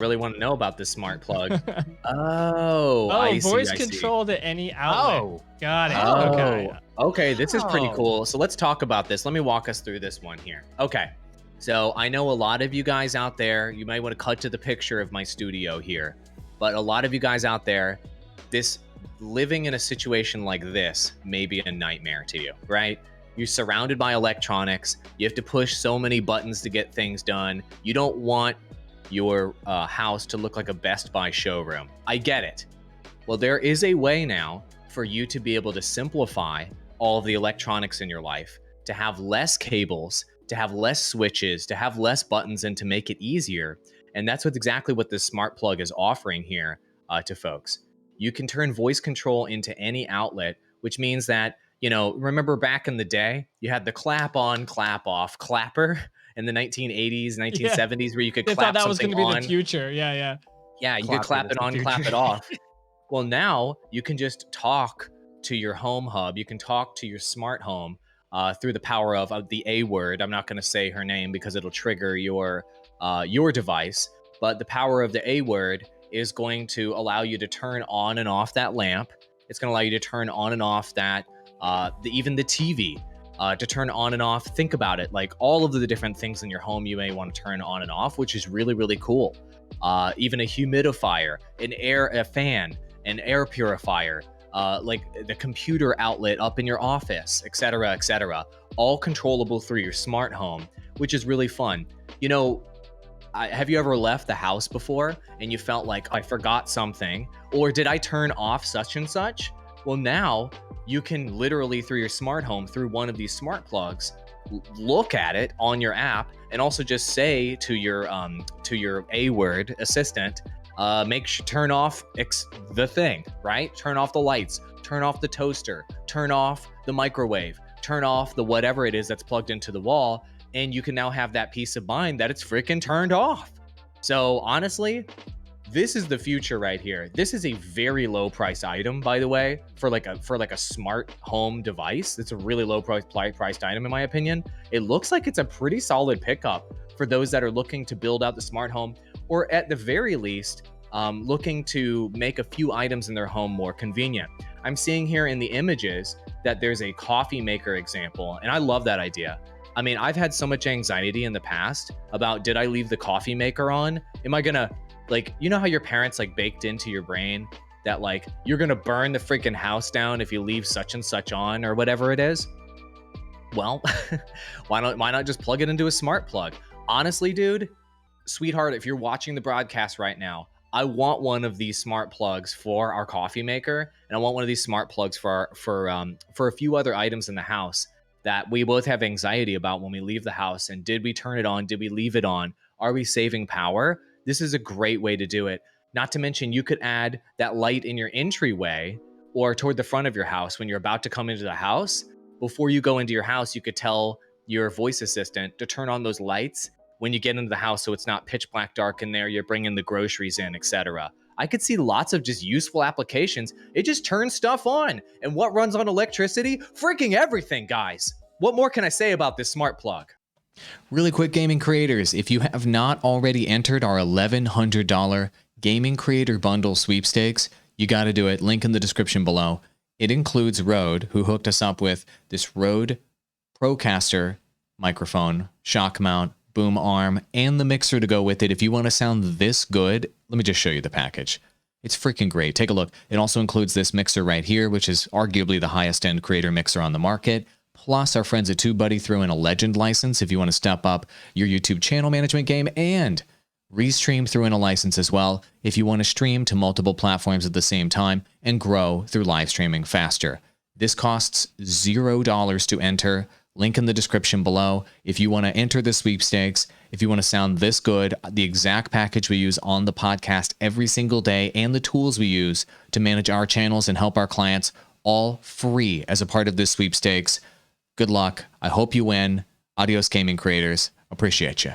Really want to know about this smart plug. Oh, Oh, I see, voice I see. control to any outlet. Oh. Got it. Okay. Oh, okay, this is pretty Oh. cool. So let's talk about this. Let me walk us through this one here. Okay. So I know a lot of you guys out there, you might want to cut to the picture of my studio here, but a lot of you guys out there, this living in a situation like this may be a nightmare to you, right? You're surrounded by electronics. You have to push so many buttons to get things done. You don't want your house to look like a Best Buy showroom. I get it. Well, there is a way now for you to be able to simplify all of the electronics in your life, to have less cables, to have less switches, to have less buttons, and to make it easier. And that's exactly what this smart plug is offering here to folks. You can turn voice control into any outlet, which means that, you know, remember back in the day, you had the clap on, clap off clapper in the 1980s, Yeah. 1970s, where you could They clap thought that was something going to be on. the future. Yeah, yeah. Yeah, you could Clapping clap is it the on, clap future. it off. Well, now you can just talk to your home hub. You can talk to your smart home through the power of the A word. I'm not going to say her name because it'll trigger your device. But the power of the A word is going to allow you to turn on and off that lamp. It's going to allow you to turn on and off that even the TV. To turn on and off. Think about it, like all of the different things in your home you may want to turn on and off, which is really, really cool. Even a humidifier, a fan, an air purifier, like the computer outlet up in your office, etc., all controllable through your smart home, which is really fun. You know, have you ever left the house before and you felt like I forgot something, or did I turn off such and such? Well, now you can literally through your smart home, through one of these smart plugs, look at it on your app and also just say to your A word assistant, turn off the thing, right? Turn off the lights, turn off the toaster, turn off the microwave, turn off the whatever it is that's plugged into the wall, and you can now have that peace of mind that it's freaking turned off. So honestly, this is the future right here. This is a very low price item, by the way, for like a smart home device. It's a really low priced item in my opinion. It looks like it's a pretty solid pickup for those that are looking to build out the smart home, or at the very least, looking to make a few items in their home more convenient. I'm seeing here in the images that there's a coffee maker example, and I love that idea. I mean, I've had so much anxiety in the past about, did I leave the coffee maker on? Am I gonna, like, you know how your parents like baked into your brain that like you're gonna burn the freaking house down if you leave such and such on or whatever it is? Well, why not just plug it into a smart plug? Honestly, dude, sweetheart, if you're watching the broadcast right now, I want one of these smart plugs for our coffee maker, and I want one of these smart plugs for a few other items in the house that we both have anxiety about when we leave the house. And did we turn it on? Did we leave it on? Are we saving power? This is a great way to do it. Not to mention, you could add that light in your entryway or toward the front of your house when you're about to come into the house. Before you go into your house, you could tell your voice assistant to turn on those lights when you get into the house so it's not pitch black dark in there, you're bringing the groceries in, etc. I could see lots of just useful applications. It just turns stuff on. And what runs on electricity? Freaking everything, guys. What more can I say about this smart plug? Really quick, gaming creators, if you have not already entered our $1,100 Gaming Creator Bundle sweepstakes, you got to do it. Link in the description below. It includes Rode, who hooked us up with this Rode Procaster microphone, shock mount, boom arm, and the mixer to go with it. If you want to sound this good, let me just show you the package. It's freaking great. Take a look. It also includes this mixer right here, which is arguably the highest end creator mixer on the market. Plus, our friends at TubeBuddy threw in a Legend license if you want to step up your YouTube channel management game, and Restream threw in a license as well if you want to stream to multiple platforms at the same time and grow through live streaming faster. This costs $0 to enter. Link in the description below. If you want to enter the sweepstakes, if you want to sound this good, the exact package we use on the podcast every single day, and the tools we use to manage our channels and help our clients, all free as a part of this sweepstakes. Good luck. I hope you win. Adios, gaming creators. Appreciate you.